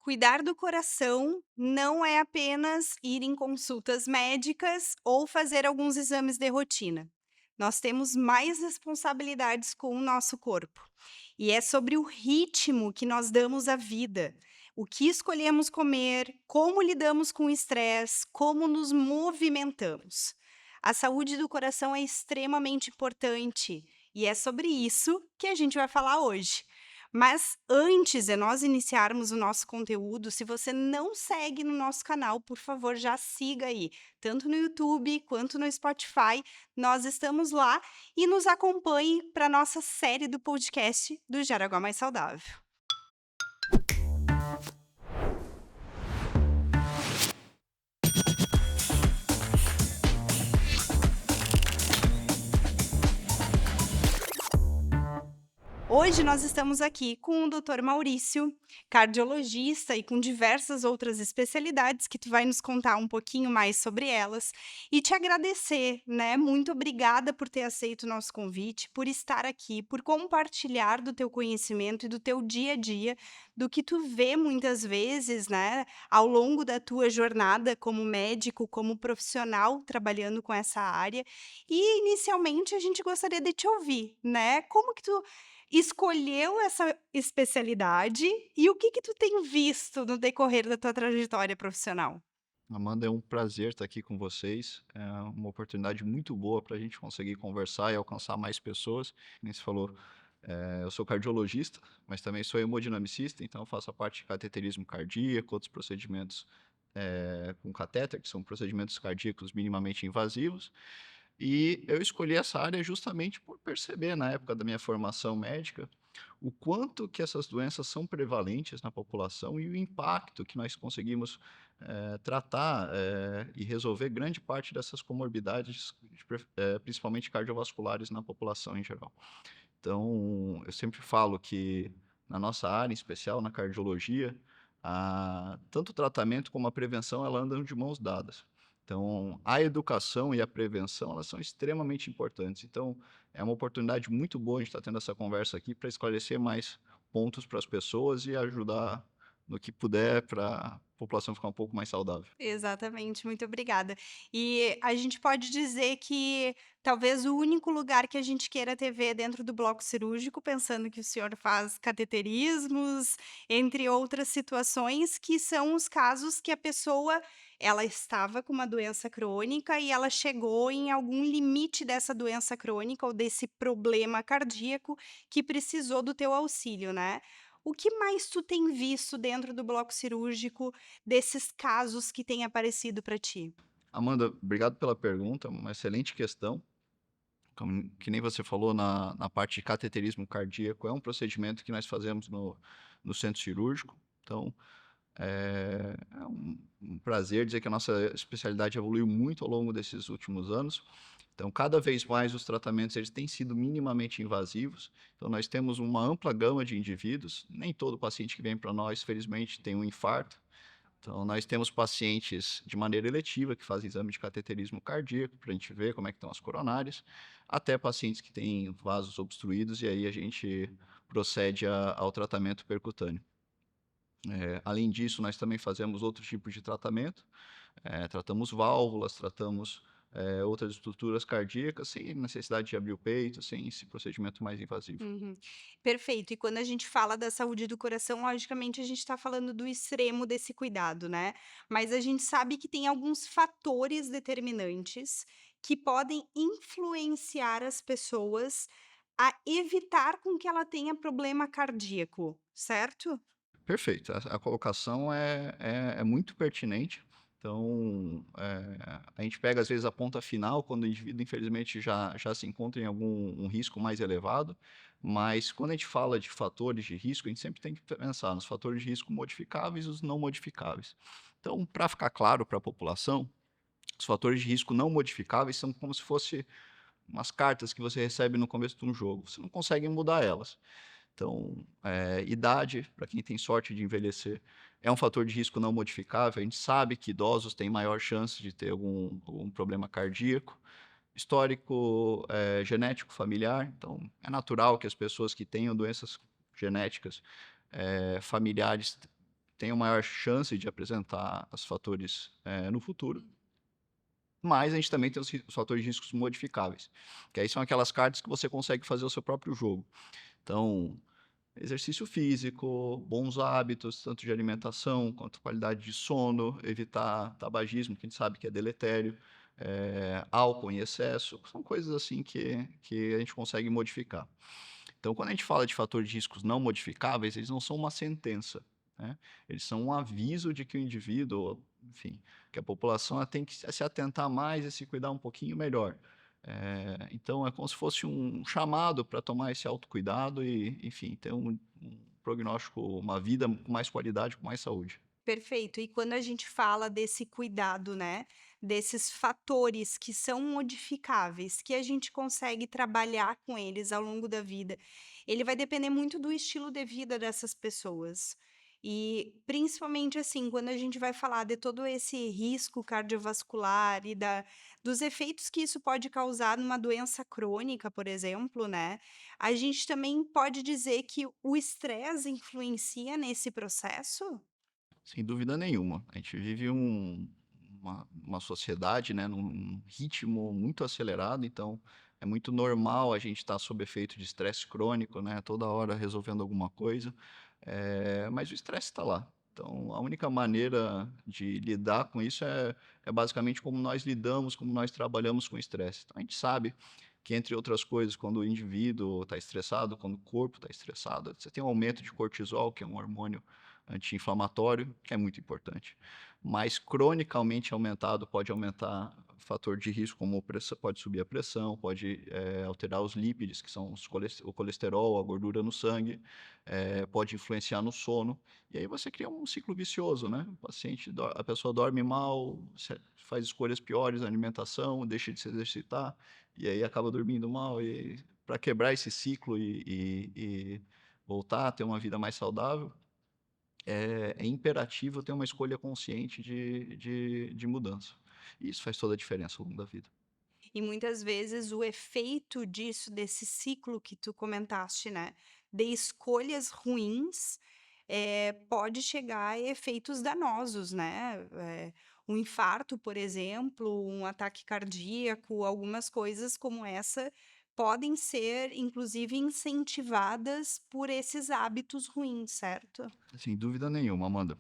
Cuidar do coração não é apenas ir em consultas médicas ou fazer alguns exames de rotina. Nós temos mais responsabilidades com o nosso corpo. E é sobre o ritmo que nós damos à vida, o que escolhemos comer, como lidamos com o estresse, como nos movimentamos. A saúde do coração é extremamente importante e é sobre isso que a gente vai falar hoje. Mas antes de nós iniciarmos o nosso conteúdo, se você não segue no nosso canal, por favor, já siga aí, tanto no YouTube quanto no Spotify. Nós estamos lá e nos acompanhe para nossa série do podcast do Jaraguá Mais Saudável. Hoje nós estamos aqui com o Dr. Maurício, cardiologista e com diversas outras especialidades que tu vai nos contar um pouquinho mais sobre elas e te agradecer, né? Muito obrigada por ter aceito o nosso convite, por estar aqui, por compartilhar do teu conhecimento e do teu dia a dia, do que tu vê muitas vezes, né, ao longo da tua jornada como médico, como profissional trabalhando com essa área. E inicialmente a gente gostaria de te ouvir, né? Como que tu escolheu essa especialidade e o que tu tem visto no decorrer da tua trajetória profissional? Amanda, é um prazer estar aqui com vocês. É uma oportunidade muito boa para a gente conseguir conversar e alcançar mais pessoas. Nem se falou, eu sou cardiologista, mas também sou hemodinamicista, então eu faço a parte de cateterismo cardíaco, outros procedimentos com catéter, que são procedimentos cardíacos minimamente invasivos. E eu escolhi essa área justamente por perceber, na época da minha formação médica, o quanto que essas doenças são prevalentes na população e o impacto que nós conseguimos tratar e resolver grande parte dessas comorbidades, principalmente cardiovasculares, na população em geral. Então, eu sempre falo que na nossa área, em especial na cardiologia, tanto o tratamento como a prevenção, ela andam de mãos dadas. Então, a educação e a prevenção, elas são extremamente importantes. Então, é uma oportunidade muito boa a gente estar tendo essa conversa aqui para esclarecer mais pontos para as pessoas e ajudar no que puder para a população ficar um pouco mais saudável. Exatamente, muito obrigada. E a gente pode dizer que talvez o único lugar que a gente queira te ver é dentro do bloco cirúrgico, pensando que o senhor faz cateterismos, entre outras situações, que são os casos que a pessoa ela estava com uma doença crônica e ela chegou em algum limite dessa doença crônica ou desse problema cardíaco que precisou do teu auxílio, né? O que mais tu tem visto dentro do bloco cirúrgico desses casos que têm aparecido para ti? Amanda, obrigado pela pergunta, uma excelente questão. Que nem você falou na parte de cateterismo cardíaco, é um procedimento que nós fazemos no centro cirúrgico. Então, é um prazer dizer que a nossa especialidade evoluiu muito ao longo desses últimos anos. Então, cada vez mais os tratamentos eles têm sido minimamente invasivos. Então, nós temos uma ampla gama de indivíduos. Nem todo paciente que vem para nós, felizmente, tem um infarto. Então, nós temos pacientes de maneira eletiva que fazem exame de cateterismo cardíaco para a gente ver como é que estão as coronárias, até pacientes que têm vasos obstruídos e aí a gente procede ao tratamento percutâneo. Além disso, nós também fazemos outros tipos de tratamento, tratamos válvulas, tratamos outras estruturas cardíacas sem necessidade de abrir o peito, sem esse procedimento mais invasivo. Uhum. Perfeito. E quando a gente fala da saúde do coração, logicamente a gente está falando do extremo desse cuidado, né? Mas a gente sabe que tem alguns fatores determinantes que podem influenciar as pessoas a evitar com que ela tenha problema cardíaco, certo? Perfeito, a colocação é muito pertinente. Então, a gente pega, às vezes, a ponta final, quando o indivíduo, infelizmente, já se encontra em algum um risco mais elevado, mas quando a gente fala de fatores de risco, a gente sempre tem que pensar nos fatores de risco modificáveis e os não modificáveis. Então, para ficar claro para a população, os fatores de risco não modificáveis são como se fosse umas cartas que você recebe no começo de um jogo, você não consegue mudar elas. Então, idade, para quem tem sorte de envelhecer, é um fator de risco não modificável. A gente sabe que idosos têm maior chance de ter algum problema cardíaco. Histórico, genético familiar. Então, é natural que as pessoas que tenham doenças genéticas familiares tenham maior chance de apresentar os fatores, no futuro, mas a gente também tem os fatores de riscos modificáveis, que aí são aquelas cartas que você consegue fazer o seu próprio jogo. Então, exercício físico, bons hábitos, tanto de alimentação quanto qualidade de sono, evitar tabagismo, que a gente sabe que é deletério, álcool em excesso, são coisas assim que a gente consegue modificar. Então, quando a gente fala de fatores de riscos não modificáveis, eles não são uma sentença, né? Eles são um aviso de que o indivíduo, enfim, que a população ela tem que se atentar mais e se cuidar um pouquinho melhor. Então, é como se fosse um chamado para tomar esse autocuidado e, enfim, ter um prognóstico, uma vida com mais qualidade, com mais saúde. Perfeito. E quando a gente fala desse cuidado, né, desses fatores que são modificáveis, que a gente consegue trabalhar com eles ao longo da vida, ele vai depender muito do estilo de vida dessas pessoas. E principalmente assim, quando a gente vai falar de todo esse risco cardiovascular e dos efeitos que isso pode causar numa doença crônica, por exemplo, né? A gente também pode dizer que o estresse influencia nesse processo? Sem dúvida nenhuma. A gente vive uma sociedade, né, num ritmo muito acelerado, então é muito normal a gente estar sob efeito de estresse crônico, né, toda hora resolvendo alguma coisa, mas o estresse está lá. Então, a única maneira de lidar com isso é basicamente como nós lidamos, como nós trabalhamos com o estresse. Então, a gente sabe que, entre outras coisas, quando o indivíduo está estressado, quando o corpo está estressado, você tem um aumento de cortisol, que é um hormônio anti-inflamatório, que é muito importante. Mas cronicamente aumentado pode aumentar fator de risco, como pode subir a pressão, pode alterar os lípides, que são o colesterol, a gordura no sangue, pode influenciar no sono. E aí você cria um ciclo vicioso, né? A pessoa dorme mal, faz escolhas piores na alimentação, deixa de se exercitar, e aí acaba dormindo mal. E para quebrar esse ciclo e voltar a ter uma vida mais saudável, é imperativo ter uma escolha consciente de mudança. E isso faz toda a diferença ao longo da vida. E muitas vezes o efeito disso, desse ciclo que tu comentaste, né, de escolhas ruins, pode chegar a efeitos danosos, né, um infarto, por exemplo, um ataque cardíaco, algumas coisas como essa podem ser, inclusive, incentivadas por esses hábitos ruins, certo? Sem dúvida nenhuma, Amanda.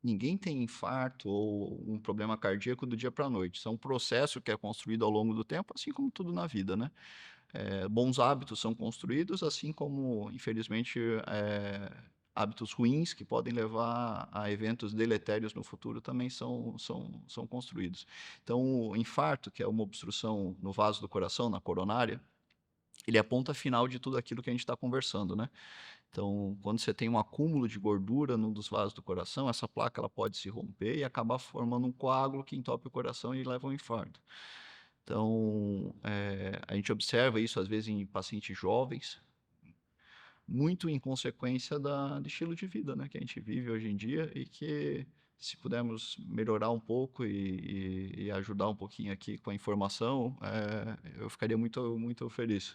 Ninguém tem infarto ou um problema cardíaco do dia para a noite. Isso é um processo que é construído ao longo do tempo, assim como tudo na vida, né? Bons hábitos são construídos, assim como, infelizmente, hábitos ruins que podem levar a eventos deletérios no futuro também são construídos. Então, o infarto, que é uma obstrução no vaso do coração, na coronária, ele é a ponta final de tudo aquilo que a gente está conversando, né? Então, quando você tem um acúmulo de gordura num dos vasos do coração, essa placa ela pode se romper e acabar formando um coágulo que entope o coração e leva a um infarto. Então, a gente observa isso às vezes em pacientes jovens, muito em consequência do estilo de vida, né, que a gente vive hoje em dia e que, se pudermos melhorar um pouco e ajudar um pouquinho aqui com a informação, eu ficaria muito, muito feliz.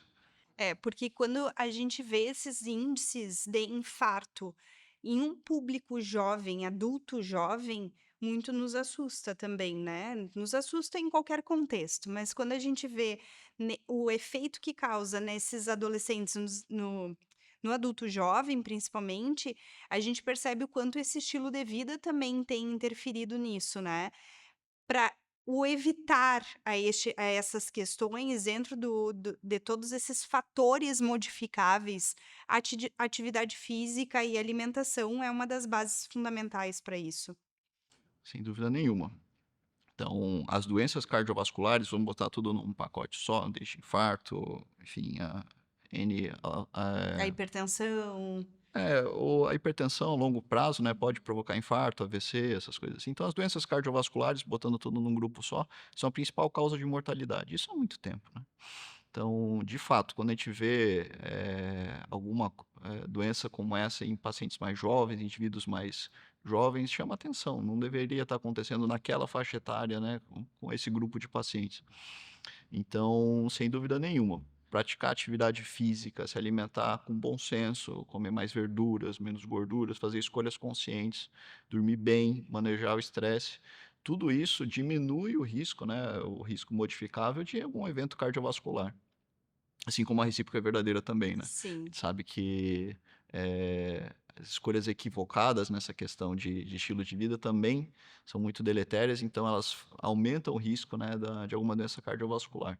É, porque quando a gente vê esses índices de infarto em um público jovem, adulto jovem, muito nos assusta também, né? Nos assusta em qualquer contexto, mas quando a gente vê o efeito que causa nesses adolescentes, no adulto jovem, principalmente, a gente percebe o quanto esse estilo de vida também tem interferido nisso, né? Para o evitar a essas questões dentro de todos esses fatores modificáveis, atividade física e alimentação é uma das bases fundamentais para isso. Sem dúvida nenhuma. Então, as doenças cardiovasculares, vamos botar tudo num pacote só, desde infarto, enfim, a N, A hipertensão. ou a hipertensão a longo prazo, né, pode provocar infarto, AVC, essas coisas assim. Então, as doenças cardiovasculares, botando tudo num grupo só, são a principal causa de mortalidade. Isso há muito tempo, né? Então, de fato, quando a gente vê alguma doença como essa em pacientes mais jovens, indivíduos mais jovens, chama atenção. Não deveria estar acontecendo naquela faixa etária, né, com esse grupo de pacientes. Então, sem dúvida nenhuma. praticar atividade física, se alimentar com bom senso, comer mais verduras, menos gorduras, fazer escolhas conscientes, dormir bem, manejar o estresse, tudo isso diminui o risco, né, o risco modificável de algum evento cardiovascular. Assim como a recíproca é verdadeira também, né. A Sim. gente sabe que, as escolhas equivocadas nessa questão de estilo de vida também são muito deletérias, então elas aumentam o risco, né, de alguma doença cardiovascular.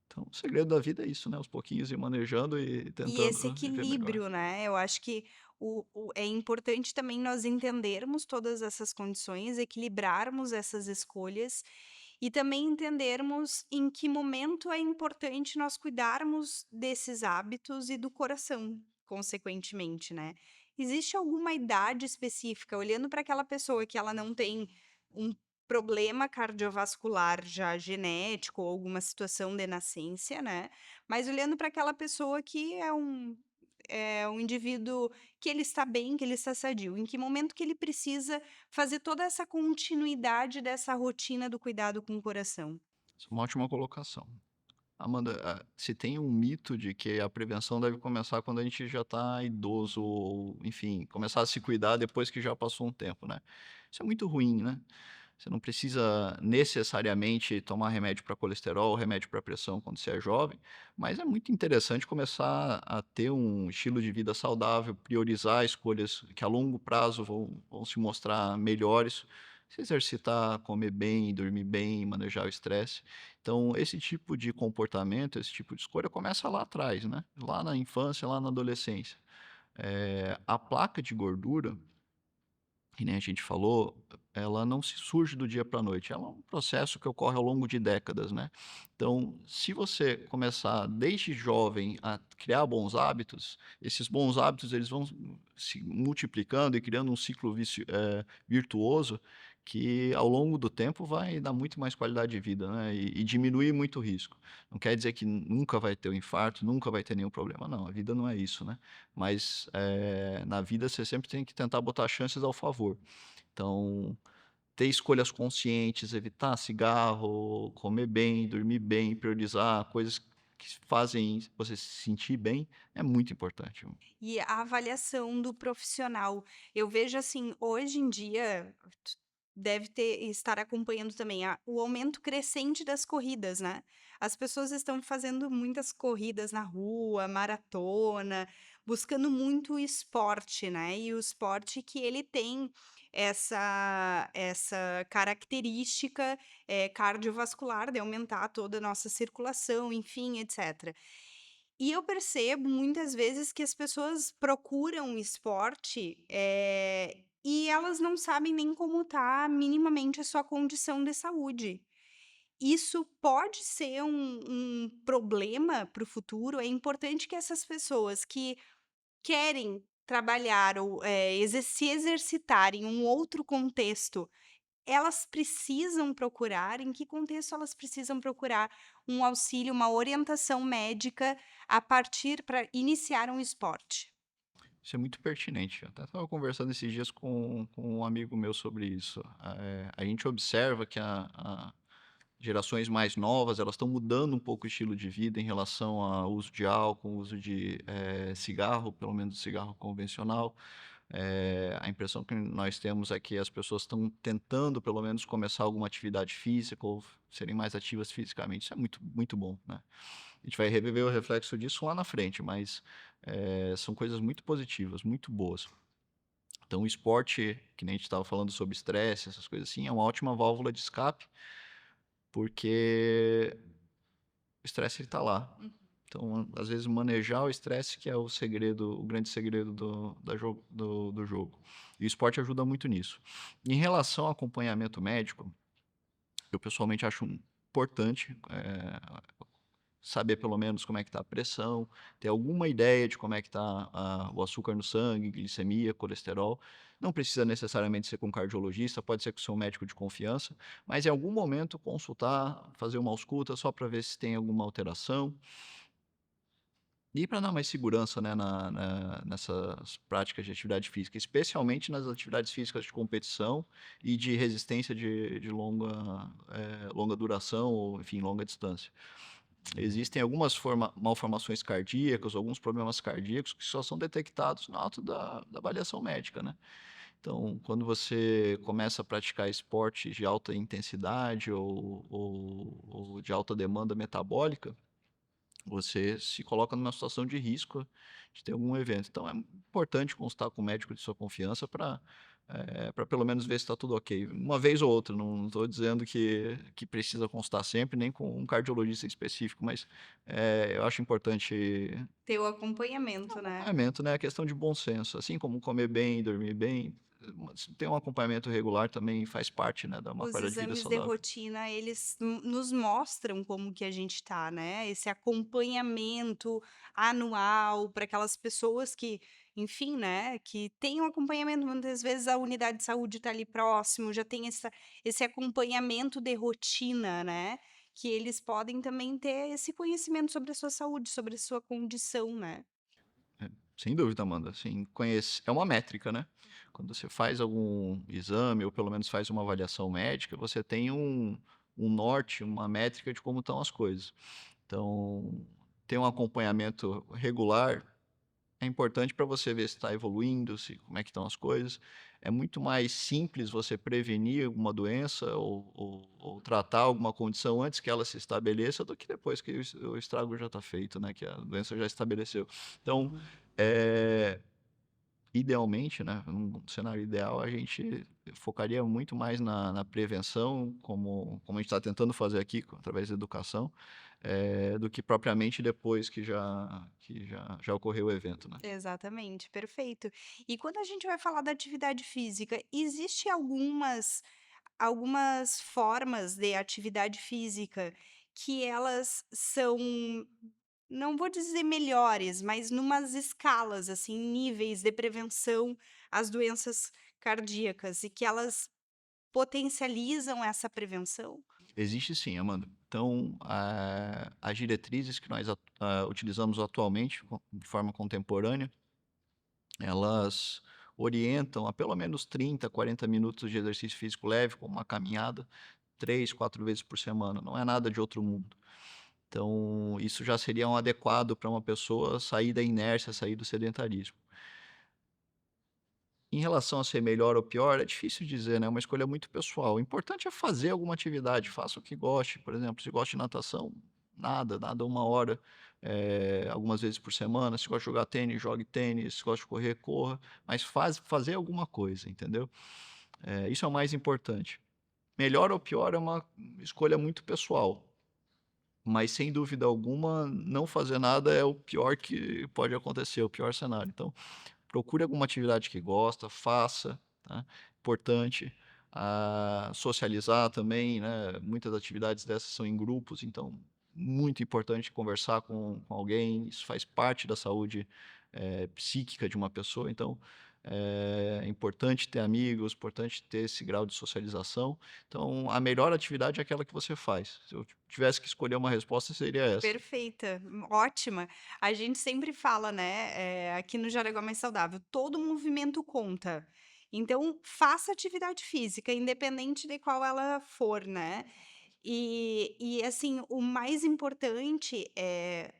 Então o segredo da vida é isso, né, aos pouquinhos ir manejando e E esse tentando viver melhor. equilíbrio, né, eu acho que é importante também nós entendermos todas essas condições, equilibrarmos essas escolhas e também entendermos em que momento é importante nós cuidarmos desses hábitos e do coração, consequentemente, né. Existe alguma idade específica, olhando para aquela pessoa que ela não tem um problema cardiovascular já genético ou alguma situação de nascença, né, mas olhando para aquela pessoa que é um indivíduo que ele está bem, que ele está sadio, em que momento que ele precisa fazer toda essa continuidade dessa rotina do cuidado com o coração? Isso é uma ótima colocação. Amanda, se tem um mito de que a prevenção deve começar quando a gente já está idoso ou, enfim, começar a se cuidar depois que já passou um tempo, né. Isso é muito ruim, né. Você não precisa necessariamente tomar remédio para colesterol, remédio para pressão quando você é jovem, mas é muito interessante começar a ter um estilo de vida saudável, priorizar escolhas que a longo prazo vão se mostrar melhores, se exercitar, comer bem, dormir bem, manejar o estresse. Então, esse tipo de comportamento, esse tipo de escolha começa lá atrás, né? Lá na infância, lá na adolescência. A placa de gordura, que nem a gente falou, ela não se surge do dia para a noite, ela é um processo que ocorre ao longo de décadas, né. Então, se você começar desde jovem a criar bons hábitos, esses bons hábitos eles vão se multiplicando e criando um ciclo virtuoso, que ao longo do tempo vai dar muito mais qualidade de vida, né, e diminuir muito o risco. Não quer dizer que nunca vai ter um infarto, nunca vai ter nenhum problema, não, a vida não é isso, né. Mas, na vida você sempre tem que tentar botar chances ao favor. Então, ter escolhas conscientes, evitar cigarro, comer bem, dormir bem, priorizar coisas que fazem você se sentir bem, é muito importante. E a avaliação do profissional. Eu vejo assim, hoje em dia, tu deve estar acompanhando também o aumento crescente das corridas, né. As pessoas estão fazendo muitas corridas na rua, maratona, buscando muito o esporte, né, e o esporte que ele tem essa característica, cardiovascular de aumentar toda a nossa circulação, enfim, etcétera. E eu percebo muitas vezes que as pessoas procuram esporte, e elas não sabem nem como tá minimamente a sua condição de saúde. Isso pode ser um problema para o futuro, é importante que essas pessoas que querem trabalhar ou, se exercitar em um outro contexto, elas precisam procurar em que contexto elas precisam procurar um auxílio, uma orientação médica a partir para iniciar um esporte? Isso é muito pertinente. Eu até estava conversando esses dias com um amigo meu sobre isso. A gente observa que a gerações mais novas, elas estão mudando um pouco o estilo de vida em relação ao uso de álcool, uso de, cigarro, pelo menos cigarro convencional. A impressão que nós temos é que as pessoas estão tentando, pelo menos, começar alguma atividade física ou serem mais ativas fisicamente. Isso é muito, muito bom, né? A gente vai reviver o reflexo disso lá na frente, mas, são coisas muito positivas, muito boas. Então o esporte, que nem a gente estava falando sobre estresse, essas coisas assim, é uma ótima válvula de escape, porque o estresse ele tá lá. Uhum. Então, às vezes, manejar o estresse que é o segredo, o grande segredo do jogo. E o esporte ajuda muito nisso. Em relação ao acompanhamento médico, eu pessoalmente acho importante, saber pelo menos como é que está a pressão, ter alguma ideia de como é que está o açúcar no sangue, glicemia, colesterol. Não precisa necessariamente ser com um cardiologista, pode ser com o seu médico de confiança, mas em algum momento consultar, fazer uma ausculta só para ver se tem alguma alteração. E para dar mais segurança, né, nessas práticas de atividade física, especialmente nas atividades físicas de competição e de resistência de longa duração ou, enfim, longa distância. Existem algumas malformações cardíacas, alguns problemas cardíacos que só são detectados no ato da avaliação médica, né. Então, quando você começa a praticar esportes de alta intensidade ou de alta demanda metabólica, você se coloca numa situação de risco de ter algum evento. Então é importante constar com o médico de sua confiança para pelo menos ver se está tudo ok. Uma vez ou outra, não estou dizendo que precisa constar sempre, nem com um cardiologista específico, mas, eu acho importante Ter o acompanhamento, né? acompanhamento, né, a questão de bom senso, assim como comer bem, dormir bem, se ter um acompanhamento regular também faz parte, né, de uma Os qualidade de vida exames de saudável. rotina, eles nos mostram como que a gente tá, né, esse acompanhamento anual para aquelas pessoas que, enfim, né, que têm um acompanhamento, muitas vezes a unidade de saúde está ali próximo, já tem esse acompanhamento de rotina, né, que eles podem também ter esse conhecimento sobre a sua saúde, sobre a sua condição, né. É, sem dúvida, Amanda, assim, conhece é uma métrica, né. Quando você faz algum exame ou pelo menos faz uma avaliação médica, você tem um norte, uma métrica de como estão as coisas. Então, ter um acompanhamento regular é importante para você ver se está evoluindo, se como é que estão as coisas. É muito mais simples você prevenir alguma doença ou tratar alguma condição antes que ela se estabeleça, do que depois que o estrago já está feito, né, que a doença já estabeleceu. Então, eh, idealmente, né, num cenário ideal, a gente focaria muito mais na prevenção, como a gente está tentando fazer aqui através da educação, do que propriamente depois que já ocorreu o evento, né. Exatamente, perfeito. E quando a gente vai falar da atividade física, existe algumas formas de atividade física que elas são, não vou dizer melhores, mas numas escalas, assim, níveis de prevenção às doenças cardíacas e que elas potencializam essa prevenção? Existe sim, Amanda. Então, as diretrizes que nós utilizamos atualmente, de forma contemporânea, elas orientam a pelo menos 30, 40 minutos de exercício físico leve, como uma caminhada, 3, 4 vezes por semana. Não é nada de outro mundo. Então, isso já seria um adequado para uma pessoa sair da inércia, sair do sedentarismo. Em relação a ser melhor ou pior, é difícil dizer, né, é uma escolha muito pessoal. O importante é fazer alguma atividade, faça o que goste. Por exemplo, se gosta de natação, nada 1 hora, algumas vezes por semana. Se gosta de jogar tênis, jogue tênis. Se gosta de correr, corra, mas fazer alguma coisa, entendeu? Isso é o mais importante. Melhor ou pior é uma escolha muito pessoal, mas sem dúvida alguma, não fazer nada é o pior que pode acontecer, o pior cenário. Então, procure alguma atividade que gosta, faça, tá. Importante. Socializar também, né, muitas atividades dessas são em grupos, então muito importante conversar com alguém, isso faz parte da saúde, psíquica de uma pessoa, então, é importante ter amigos, importante ter esse grau de socialização. Então, a melhor atividade é aquela que você faz. Se eu tivesse que escolher uma resposta, seria essa. Perfeita, ótima. A gente sempre fala, né, aqui no Jaraguá Mais Saudável, todo movimento conta. Então, faça atividade física, independente de qual ela for, né. E assim, o mais importante é,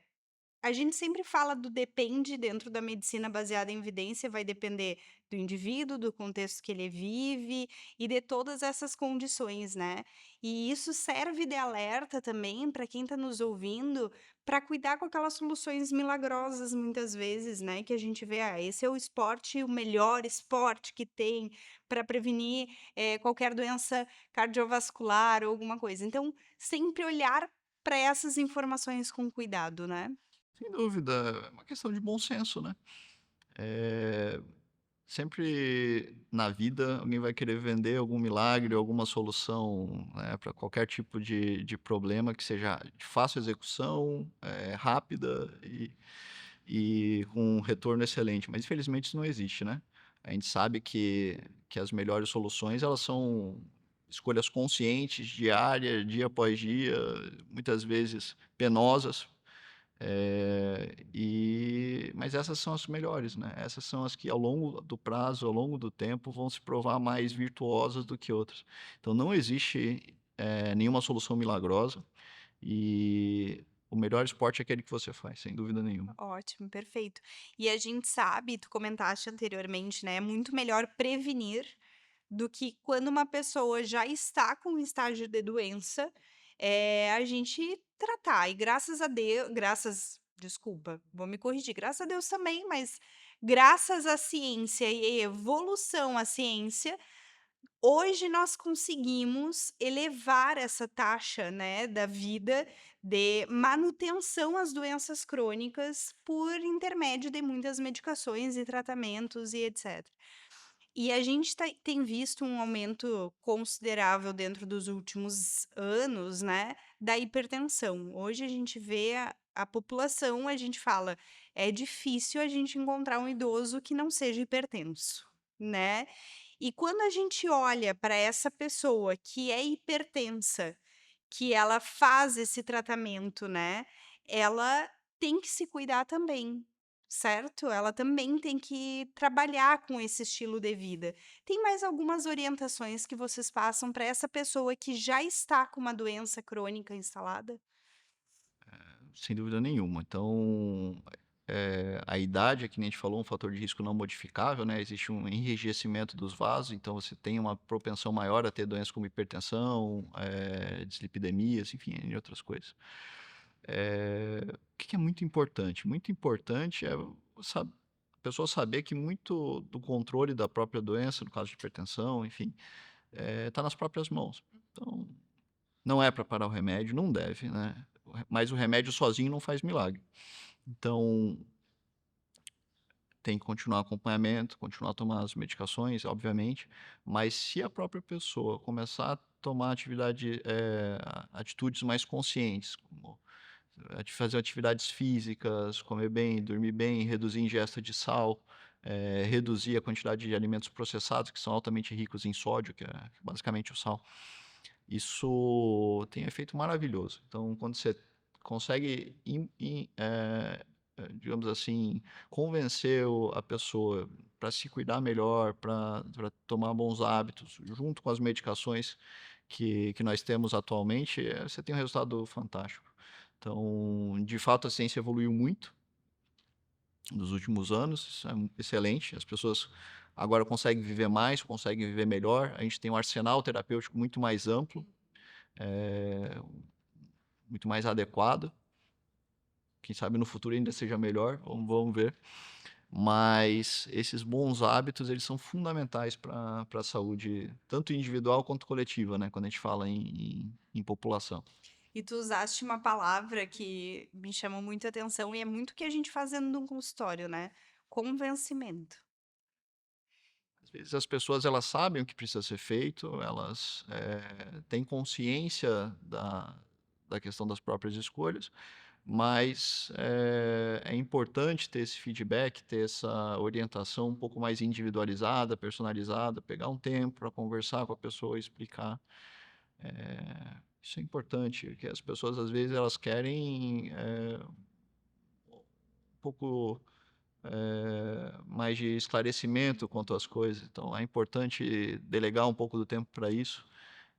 a gente sempre fala do depende dentro da medicina baseada em evidência, vai depender do indivíduo, do contexto que ele vive e de todas essas condições, né. E isso serve de alerta também para quem está nos ouvindo, para cuidar com aquelas soluções milagrosas muitas vezes, né, que a gente vê: "Ah, esse é o esporte, o melhor esporte que tem para prevenir, qualquer doença cardiovascular ou alguma coisa". Então, sempre olhar para essas informações com cuidado, né. Sem dúvida, é uma questão de bom senso, né. Eh, Sempre na vida alguém vai querer vender algum milagre, alguma solução, né, para qualquer tipo de problema que seja de fácil execução, rápida e com um retorno excelente, mas infelizmente isso não existe, né. A gente sabe que as melhores soluções, elas são escolhas conscientes, diária, dia após dia, muitas vezes penosas. Mas essas são as melhores, né, essas são as que ao longo do prazo, ao longo do tempo, vão se provar mais virtuosas do que outras. Então não existe, nenhuma solução milagrosa, e o melhor esporte é aquele que você faz, sem dúvida nenhuma. Ótimo, perfeito. E a gente sabe, tu comentaste anteriormente, né, é muito melhor prevenir do que quando uma pessoa já está com um estágio de doença, a gente tratar. E graças a Deus, desculpa, vou me corrigir, graças a Deus também, mas graças à ciência e evolução à ciência, hoje nós conseguimos elevar essa taxa, né, da vida de manutenção às doenças crônicas por intermédio de muitas medicações e tratamentos e etc. E a gente tem visto um aumento considerável dentro dos últimos anos, né, da hipertensão. Hoje a gente vê a população, a gente fala, é difícil a gente encontrar um idoso que não seja hipertenso, né? E quando a gente olha para essa pessoa que é hipertensa, que ela faz esse tratamento, né, ela tem que se cuidar também, certo? Ela também tem que trabalhar com esse estilo de vida. Tem mais algumas orientações que vocês passam para essa pessoa que já está com uma doença crônica instalada? Sem dúvida nenhuma. Então, a idade, é que nem a gente falou, um fator de risco não modificável, né, existe um enrijecimento dos vasos, então você tem uma propensão maior a ter doenças como hipertensão, dislipidemias, enfim, entre outras coisas. O que que é muito importante? Muito importante é sa a pessoa saber que muito do controle da própria doença, no caso de hipertensão, enfim, está nas próprias mãos. Então, não é para parar o remédio, não deve, né, mas o remédio sozinho não faz milagre. Então, tem que continuar o acompanhamento, continuar a tomar as medicações, obviamente, mas se a própria pessoa começar a tomar atitudes mais conscientes, como de fazer atividades físicas, comer bem, dormir bem, reduzir a ingesta de sal, reduzir a quantidade de alimentos processados, que são altamente ricos em sódio, que é basicamente o sal. Isso tem um efeito maravilhoso. Então, quando você consegue, digamos assim, convencer a pessoa para se cuidar melhor, para tomar bons hábitos, junto com as medicações que nós temos atualmente, você tem um resultado fantástico. Então, de fato, a ciência evoluiu muito nos últimos anos, isso é excelente. As pessoas agora conseguem viver mais, conseguem viver melhor. A gente tem um arsenal terapêutico muito mais amplo, eh, muito mais adequado. Quem sabe no futuro ainda seja melhor, vamos ver. Mas esses bons hábitos, eles são fundamentais para a saúde, tanto individual quanto coletiva, né, quando a gente fala em população. E tu usaste uma palavra que me chamou muita atenção e é muito o que a gente faz dentro de um consultório, né? Convencimento. Às vezes as pessoas elas sabem o que precisa ser feito, elas, têm consciência da questão das próprias escolhas, mas, é importante ter esse feedback, ter essa orientação um pouco mais individualizada, personalizada, pegar um tempo para conversar com a pessoa e explicar. Isso é importante, porque as pessoas às vezes elas querem, um pouco, mais de esclarecimento quanto às coisas, então é importante delegar um pouco do tempo para isso,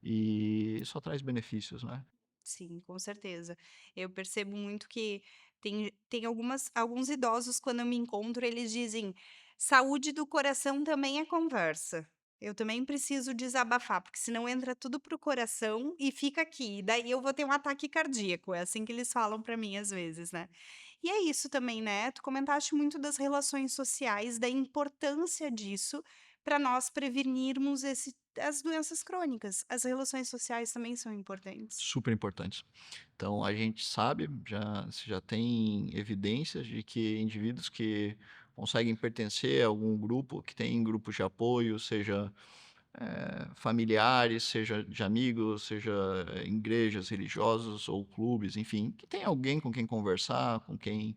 e só traz benefícios, né. Sim, com certeza. Eu percebo muito que tem alguns idosos, quando eu me encontro, eles dizem: "Saúde do coração também é conversa. Eu também preciso desabafar, porque senão entra tudo pro coração e fica aqui, e daí eu vou ter um ataque cardíaco", é assim que eles falam pra mim às vezes, né. E é isso também, né, tu comentaste muito das relações sociais, da importância disso para nós prevenirmos as doenças crônicas. As relações sociais também são importantes. Super importantes. Então a gente sabe, já tem evidências de que indivíduos que conseguem pertencer a algum grupo, que tem grupos de apoio, seja, familiares, seja de amigos, seja em igrejas religiosas ou clubes, enfim, que tem alguém com quem conversar, com quem,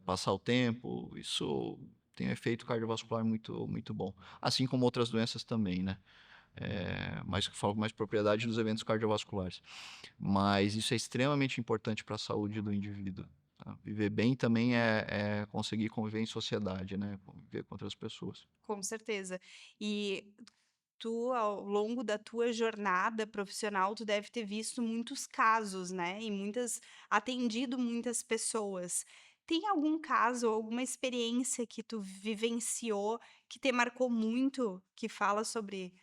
passar o tempo, isso tem um efeito cardiovascular muito bom. Assim como outras doenças também, né. Mas que eu falo com mais propriedade dos eventos cardiovasculares. Mas isso é extremamente importante para a saúde do indivíduo, tá. Viver bem também é conseguir conviver em sociedade, né, conviver com outras pessoas. Com certeza. E tu, ao longo da tua jornada profissional, tu deve ter visto muitos casos, né, e muitas atendido muitas pessoas. Tem algum caso, alguma experiência que tu vivenciou, que te marcou muito, que fala sobre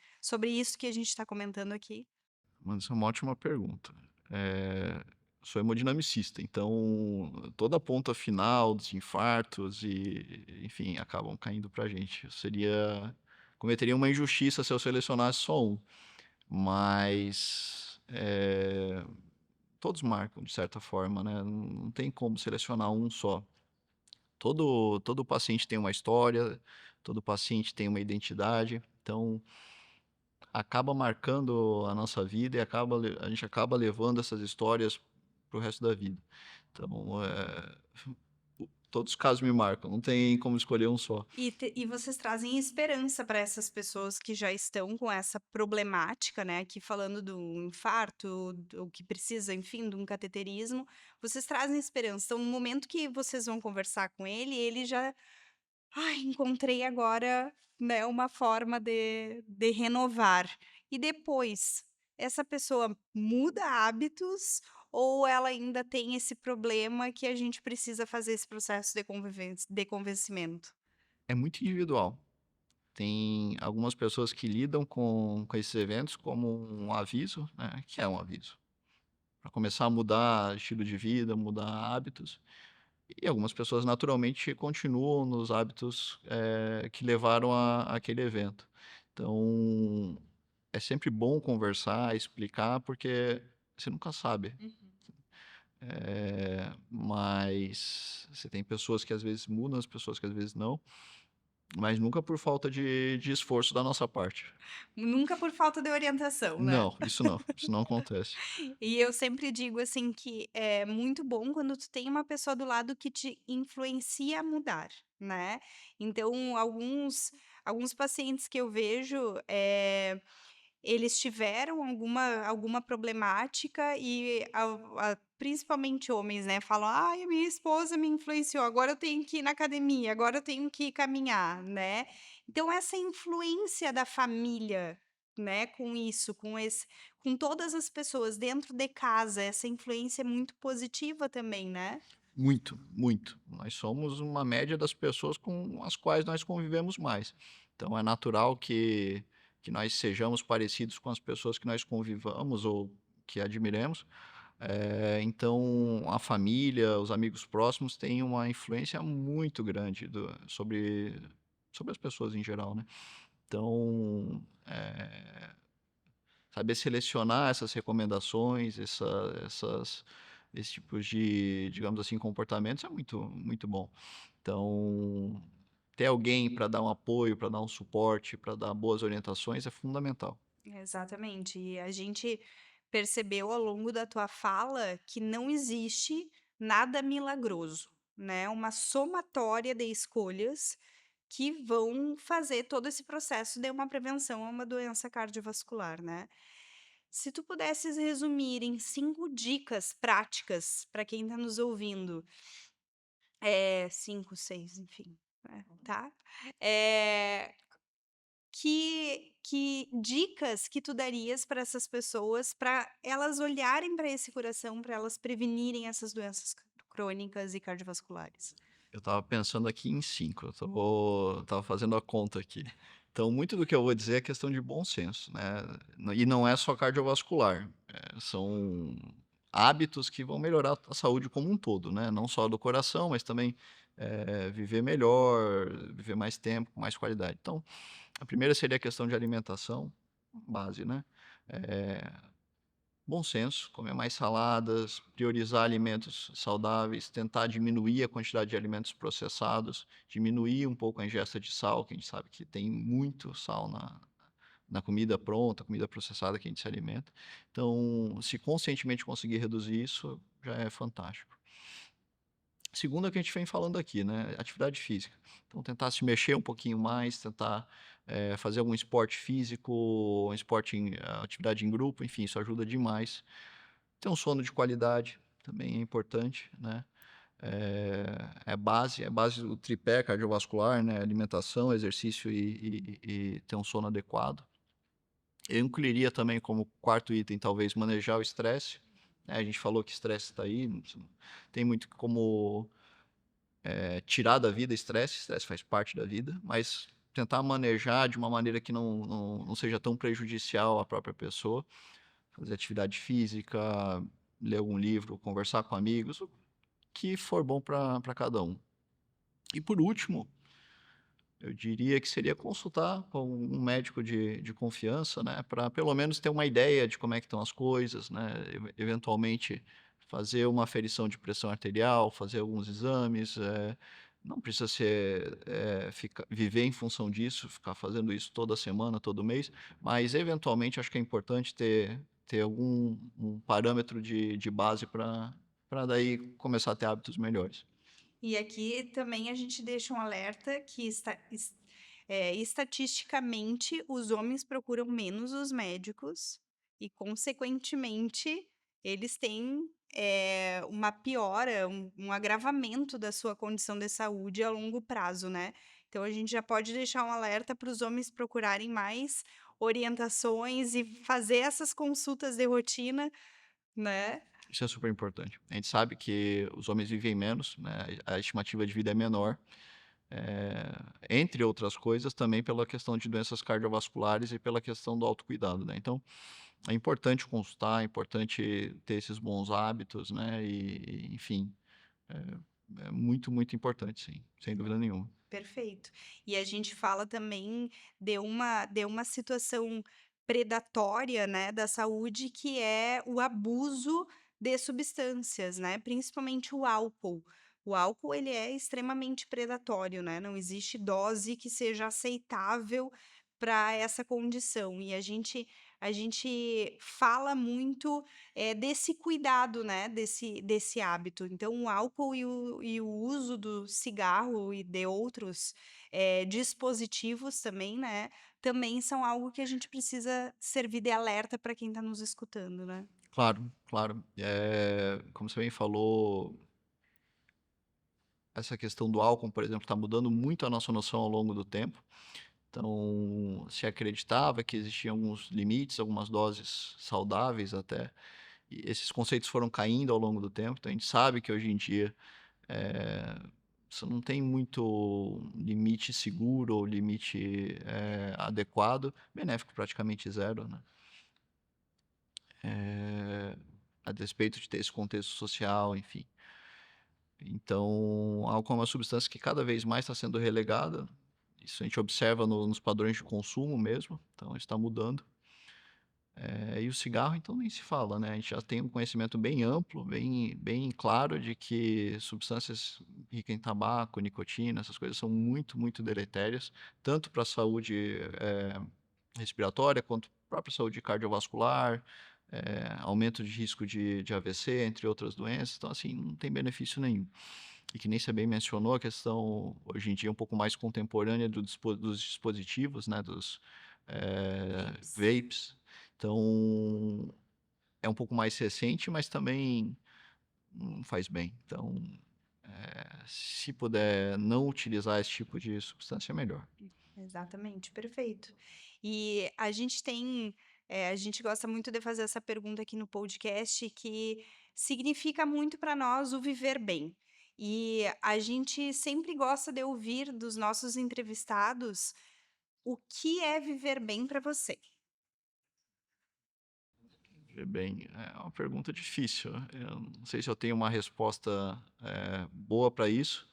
isso que a gente está comentando aqui? Mas isso é uma ótima pergunta. Eh, Sou hemodinamicista, então toda a ponta final dos infartos enfim, acabam caindo pra gente. Cometeria uma injustiça se eu selecionasse só um, mas, todos marcam de certa forma, né, não tem como selecionar um só. Todo paciente tem uma história, todo paciente tem uma identidade, então acaba marcando a nossa vida e a gente acaba levando essas histórias para o resto da vida. Então, todos os casos me marcam, não tem como escolher um só. E vocês trazem esperança para essas pessoas que já estão com essa problemática, né, aqui falando do infarto, do que precisa, enfim, de um cateterismo, vocês trazem esperança. Então, no momento que vocês vão conversar com ele já: "Ai, encontrei agora, né, uma forma de renovar". E depois, essa pessoa muda hábitos ou ela ainda tem esse problema que a gente precisa fazer esse processo de convencimento? É muito individual. Tem algumas pessoas que lidam com esses eventos como um aviso, né, que é um aviso, para começar a mudar estilo de vida, mudar hábitos. E algumas pessoas naturalmente continuam nos hábitos, que levaram àquele evento. Então, é sempre bom conversar, explicar, porque você nunca sabe. Mas você tem pessoas que às vezes mudam, as pessoas que às vezes não, mas nunca por falta de esforço da nossa parte. Nunca por falta de orientação, né. Não, isso não acontece. E eu sempre digo, assim, que é muito bom quando tu tem uma pessoa do lado que te influencia a mudar, né. Então alguns pacientes que eu vejo, eles tiveram alguma problemática e a principalmente homens, né, falam: "Ai, a minha esposa me influenciou, agora eu tenho que ir na academia, agora eu tenho que caminhar", né. Então essa influência da família, né, com isso, com todas as pessoas dentro de casa, essa influência é muito positiva também, né. Muito, muito. Nós somos uma média das pessoas com as quais nós convivemos mais. Então é natural que nós sejamos parecidos com as pessoas que nós convivamos ou que admiremos. Então a família, os amigos próximos têm uma influência muito grande sobre as pessoas em geral, né. Então, saber selecionar essas recomendações, esse tipo de, digamos assim, comportamentos é muito bom. Então, ter alguém para dar um apoio, para dar um suporte, para dar boas orientações é fundamental. Exatamente. E a gente percebeu ao longo da tua fala que não existe nada milagroso, né? Uma somatória de escolhas que vão fazer todo esse processo de uma prevenção a uma doença cardiovascular, né? Se tu pudesses resumir em 5 dicas práticas para quem está nos ouvindo, 5, 6, enfim, tá? Eh, que dicas que tu darias para essas pessoas, para elas olharem para esse coração, para elas prevenirem essas doenças crônicas e cardiovasculares? Eu estava pensando aqui em 5. Estava fazendo a conta aqui. Então, muito do que eu vou dizer é questão de bom senso, né, e não é só cardiovascular, são hábitos que vão melhorar a saúde como um todo, né, não só do coração, mas também, viver melhor, viver mais tempo, com mais qualidade. Então, a primeira seria a questão de alimentação, base, né, eh bom senso, comer mais saladas, priorizar alimentos saudáveis, tentar diminuir a quantidade de alimentos processados, diminuir um pouco a ingesta de sal, que a gente sabe que tem muito sal na comida pronta, comida processada que a gente se alimenta. Então, se conscientemente conseguir reduzir isso, já é fantástico. Segundo é o que a gente vem falando aqui, né, atividade física. Então tentar se mexer um pouquinho mais, tentar, fazer algum esporte físico, um esporte atividade em grupo, enfim, isso ajuda demais. Ter um sono de qualidade também é importante, né, é base do tripé cardiovascular, né, alimentação, exercício e ter um sono adequado. Eu incluiria também como quarto item, talvez, manejar o estresse, né, a gente falou que estresse está aí, não tem muito como, tirar da vida estresse, estresse faz parte da vida, mas tentar manejar de uma maneira que não seja tão prejudicial à própria pessoa, fazer atividade física, ler algum livro, conversar com amigos, o que for bom para cada um. E por último, eu diria que seria consultar com um médico de confiança, né, para pelo menos ter uma ideia de como é que estão as coisas, né, eventualmente fazer uma aferição de pressão arterial, fazer alguns exames, não precisa ser, viver em função disso, ficar fazendo isso toda semana, todo mês, mas eventualmente acho que é importante ter algum um parâmetro de base para daí começar a ter hábitos melhores. E aqui também a gente deixa um alerta que estatisticamente os homens procuram menos os médicos e, consequentemente, eles têm uma piora, um agravamento da sua condição de saúde a longo prazo, né? Então a gente já pode deixar um alerta para os homens procurarem mais orientações e fazer essas consultas de rotina, né? Isso é super importante. A gente sabe que os homens vivem menos, né, a estimativa de vida é menor, entre outras coisas, também pela questão de doenças cardiovasculares e pela questão do autocuidado, né. Então, é importante consultar, é importante ter esses bons hábitos, né, enfim, é muito, muito importante sim, sem dúvida nenhuma. Perfeito. E a gente fala também de uma situação predatória, né, da saúde, que é o abuso de substâncias, né, principalmente o álcool. O álcool, ele é extremamente predatório, né, não existe dose que seja aceitável para essa condição. E a gente fala muito, desse cuidado, né, desse hábito. Então o álcool e o uso do cigarro e de outros, dispositivos também, né, também são algo que a gente precisa servir de alerta para quem está nos escutando, né. Claro, claro. Como você bem falou, essa questão do álcool, por exemplo, está mudando muito a nossa noção ao longo do tempo. Então, se acreditava que existiam alguns limites, algumas doses saudáveis até, e esses conceitos foram caindo ao longo do tempo. Então, a gente sabe que hoje em dia eh, você não tem muito limite seguro ou limite adequado, benéfico praticamente zero, né? Eh, a despeito de ter esse contexto social, enfim. Então, álcool é uma substância que cada vez mais está sendo relegada. Isso a gente observa nos padrões de consumo mesmo, então está mudando. E o cigarro, então, nem se fala, né? A gente já tem um conhecimento bem amplo, bem claro de que substâncias ricas em tabaco, nicotina, essas coisas são muito, muito deletérias, tanto para a saúde respiratória quanto para a própria saúde cardiovascular, aumento de risco de AVC, entre outras doenças. Então, assim, não tem benefício nenhum. E que nem você bem mencionou, a questão hoje em dia um pouco mais contemporânea dos dispositivos, né, dos Vapes. vapes. Então, é um pouco mais recente, mas também não faz bem. Então, se puder não utilizar esse tipo de substância, é melhor. Exatamente, perfeito. E a gente gosta muito de fazer essa pergunta aqui no podcast, que significa muito para nós o viver bem. E a gente sempre gosta de ouvir dos nossos entrevistados o que é viver bem para você. Ver bem, é uma pergunta difícil. Eu não sei se eu tenho uma resposta boa para isso,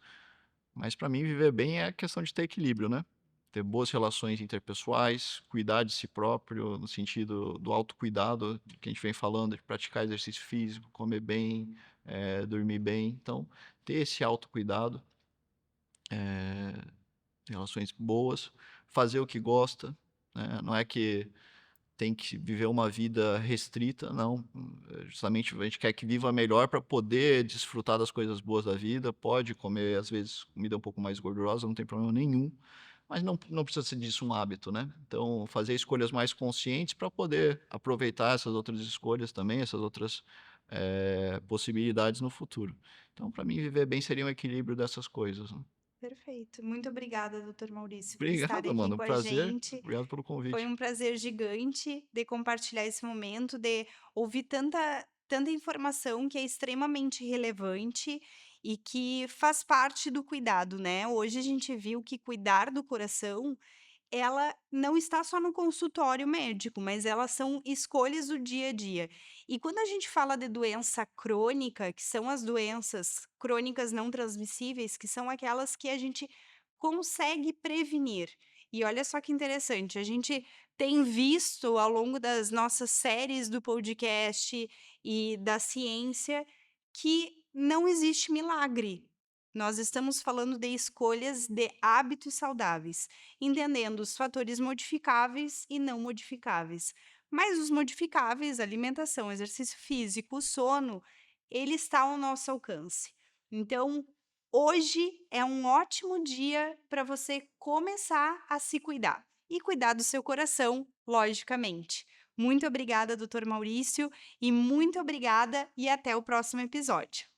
mas para mim viver bem é questão de ter equilíbrio, né? Ter boas relações interpessoais, cuidar de si próprio, no sentido do autocuidado, que a gente vem falando, de praticar exercício físico, comer bem, dormir bem. Então, ter esse autocuidado, relações boas, fazer o que gosta, né? Não é que tem que viver uma vida restrita, não. Justamente a gente quer que viva melhor para poder desfrutar das coisas boas da vida. Pode comer, às vezes, comida um pouco mais gordurosa, não tem problema nenhum, mas não precisa ser disso um hábito, né? Então, fazer escolhas mais conscientes para poder aproveitar essas outras escolhas também, essas outras possibilidades no futuro. Então, para mim, viver bem seria um equilíbrio dessas coisas, né? Perfeito. Muito obrigada, doutor Maurício, por estar Obrigado, aqui mano, um com a prazer. gente. Obrigado pelo Foi convite. um prazer gigante de compartilhar esse momento, de ouvir tanta informação que é extremamente relevante e que faz parte do cuidado, né. Hoje a gente viu que cuidar do coração, ela não está só no consultório médico, mas elas são escolhas do dia a dia. E quando a gente fala de doença crônica, que são as doenças crônicas não transmissíveis, que são aquelas que a gente consegue prevenir. E olha só que interessante, a gente tem visto ao longo das nossas séries do podcast e da ciência que não existe milagre. Nós estamos falando de escolhas de hábitos saudáveis, entendendo os fatores modificáveis e não modificáveis. Mas os modificáveis, alimentação, exercício físico, sono, ele está ao nosso alcance. Então, hoje é um ótimo dia para você começar a se cuidar e cuidar do seu coração, logicamente. Muito obrigada, doutor Maurício, e muito obrigada e até o próximo episódio.